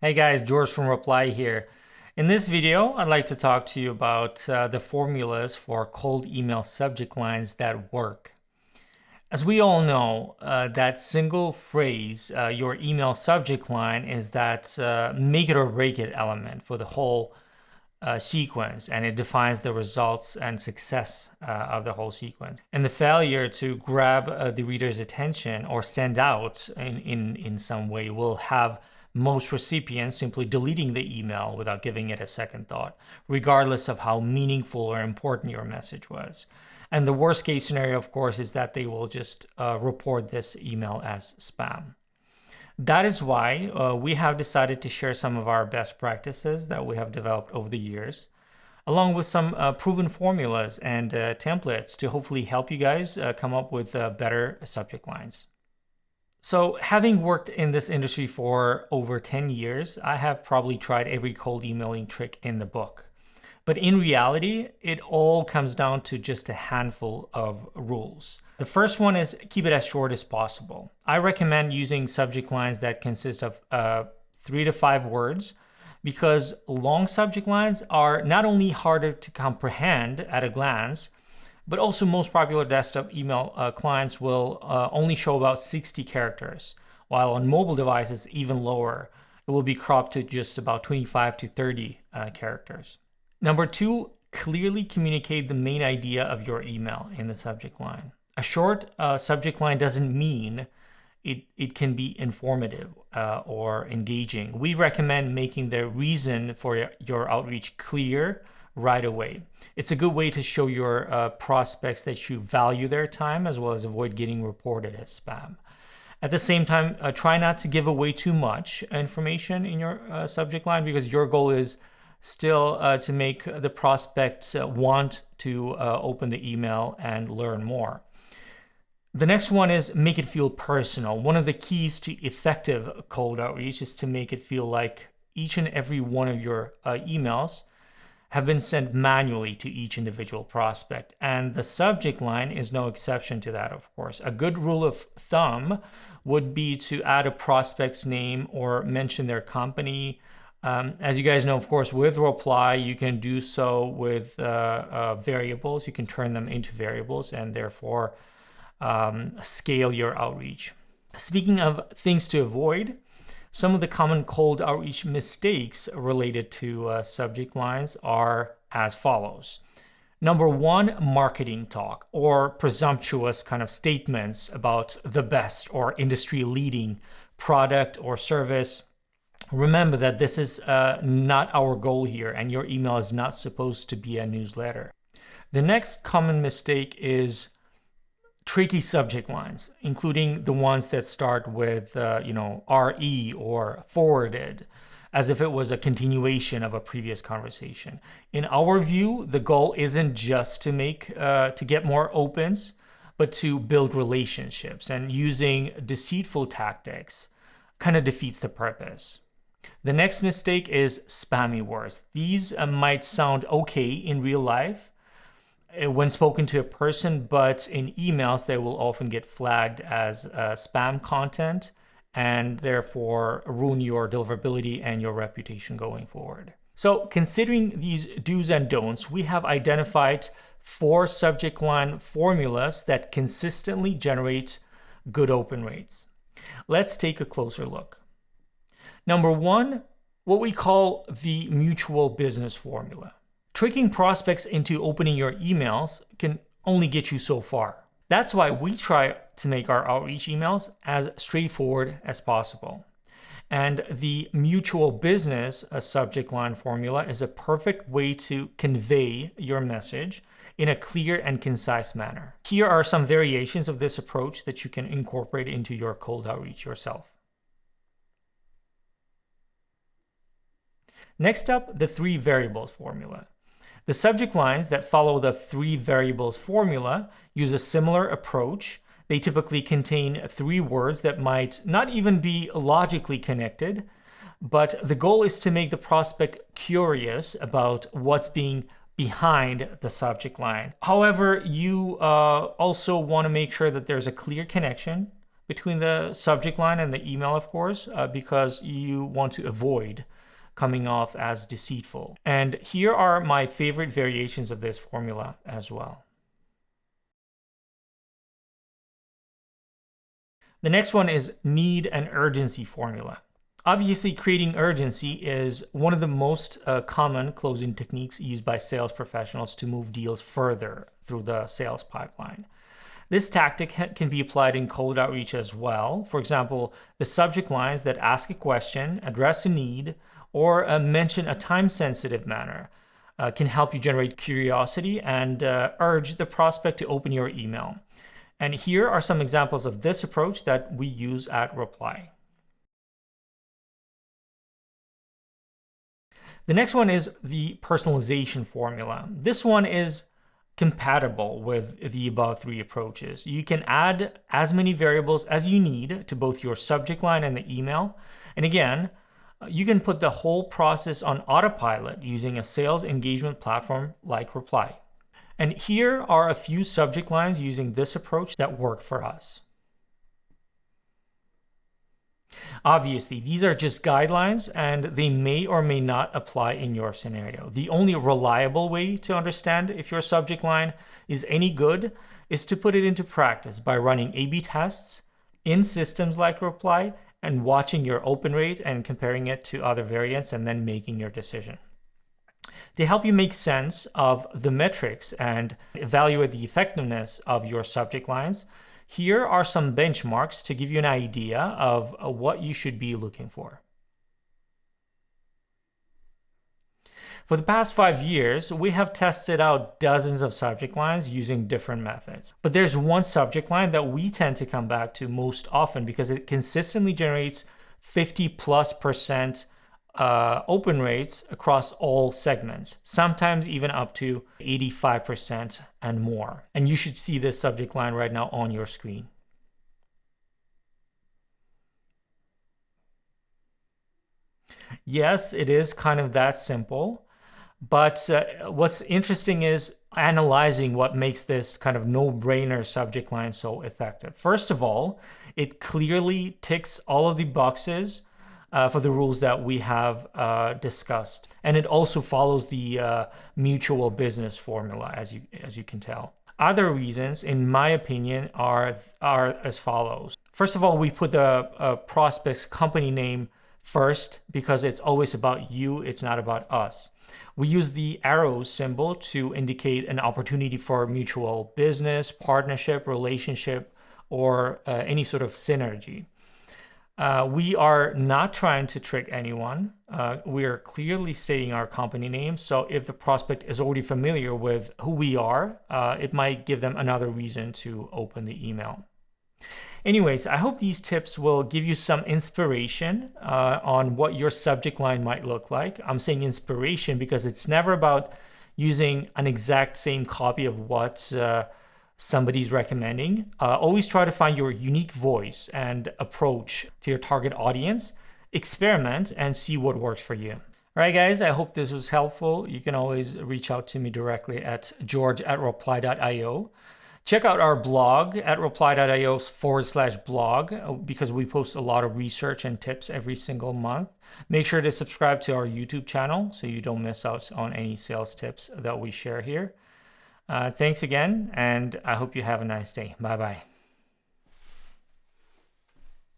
Hey guys, George from Reply here. In this video, I'd like to talk to you about the formulas for cold email subject lines that work. As we all know, that single phrase, your email subject line, is that make it or break it element for the whole sequence, and it defines the results and success of the whole sequence. And the failure to grab the reader's attention or stand out in some way will have most recipients simply deleting the email without giving it a second thought, regardless of how meaningful or important your message was. And the worst case scenario, of course, is that they will just report this email as spam. That is why we have decided to share some of our best practices that we have developed over the years, along with some proven formulas and templates to hopefully help you guys come up with better subject lines. So, having worked in this industry for over 10 years, I have probably tried every cold emailing trick in the book. But in reality, it all comes down to just a handful of rules. The first one is keep it as short as possible. I recommend using subject lines that consist of 3 to 5 words because long subject lines are not only harder to comprehend at a glance, but also most popular desktop email clients will only show about 60 characters, while on mobile devices even lower. It will be cropped to just about 25 to 30 characters. Number 2, clearly communicate the main idea of your email in the subject line. A short subject line doesn't mean it can be informative or engaging. We recommend making the reason for your outreach clear right away. It's a good way to show your prospects that you value their time as well as avoid getting reported as spam. At the same time, try not to give away too much information in your subject line because your goal is still to make the prospects want to open the email and learn more. The next one is make it feel personal. One of the keys to effective cold outreach is to make it feel like each and every one of your emails have been sent manually to each individual prospect. And the subject line is no exception to that, of course. A good rule of thumb would be to add a prospect's name or mention their company. As you guys know, of course, with Reply, you can do so with variables. You can turn them into variables and therefore scale your outreach. Speaking of things to avoid, some of the common cold outreach mistakes related to subject lines are as follows. Number 1, marketing talk or presumptuous kind of statements about the best or industry leading product or service. Remember that this is not our goal here, and your email is not supposed to be a newsletter. The next common mistake is tricky subject lines, including the ones that start with, RE or forwarded, as if it was a continuation of a previous conversation. In our view, the goal isn't just to get more opens, but to build relationships, and using deceitful tactics kind of defeats the purpose. The next mistake is spammy words. These might sound okay in real life when spoken to a person, but in emails, they will often get flagged as spam content and therefore ruin your deliverability and your reputation going forward. So considering these do's and don'ts, we have identified 4 subject line formulas that consistently generate good open rates. Let's take a closer look. Number 1, what we call the mutual business formula. Tricking prospects into opening your emails can only get you so far. That's why we try to make our outreach emails as straightforward as possible. And the mutual business subject line formula is a perfect way to convey your message in a clear and concise manner. Here are some variations of this approach that you can incorporate into your cold outreach yourself. Next up, the 3 variables formula. The subject lines that follow the 3 variables formula use a similar approach. They typically contain 3 words that might not even be logically connected, but the goal is to make the prospect curious about what's being behind the subject line. However, you also want to make sure that there's a clear connection between the subject line and the email, of course, because you want to avoid coming off as deceitful. And here are my favorite variations of this formula as well. The next one is need and urgency formula. Obviously, creating urgency is one of the most common closing techniques used by sales professionals to move deals further through the sales pipeline. This tactic can be applied in cold outreach as well. For example, the subject lines that ask a question, address a need, or mention a time-sensitive matter can help you generate curiosity and urge the prospect to open your email. And here are some examples of this approach that we use at Reply. The next one is the personalization formula. This one is compatible with the above three approaches. You can add as many variables as you need to both your subject line and the email. And again, you can put the whole process on autopilot using a sales engagement platform like Reply. And here are a few subject lines using this approach that work for us. Obviously, these are just guidelines and they may or may not apply in your scenario. The only reliable way to understand if your subject line is any good is to put it into practice by running A/B tests in systems like Reply and watching your open rate and comparing it to other variants and then making your decision. They help you make sense of the metrics and evaluate the effectiveness of your subject lines. Here are some benchmarks to give you an idea of what you should be looking for. For the past 5 years, we have tested out dozens of subject lines using different methods. But there's one subject line that we tend to come back to most often because it consistently generates 50+% open rates across all segments, sometimes even up to 85% and more. And you should see this subject line right now on your screen. Yes, it is kind of that simple. But what's interesting is analyzing what makes this kind of no-brainer subject line so effective. First of all, it clearly ticks all of the boxes for the rules that we have discussed. And it also follows the mutual business formula, as you can tell. Other reasons, in my opinion, are as follows. First of all, we put the prospect's company name first because it's always about you, it's not about us. We use the arrow symbol to indicate an opportunity for mutual business, partnership, relationship, or any sort of synergy. We are not trying to trick anyone. We are clearly stating our company name. So if the prospect is already familiar with who we are, it might give them another reason to open the email. Anyways, I hope these tips will give you some inspiration on what your subject line might look like. I'm saying inspiration because it's never about using an exact same copy of what somebody's recommending. Always try to find your unique voice and approach to your target audience. Experiment and see what works for you. All right, guys, I hope this was helpful. You can always reach out to me directly at george@reply.io. Check out our blog at reply.io/blog because we post a lot of research and tips every single month. Make sure to subscribe to our YouTube channel so you don't miss out on any sales tips that we share here. Thanks again, and I hope you have a nice day. Bye-bye.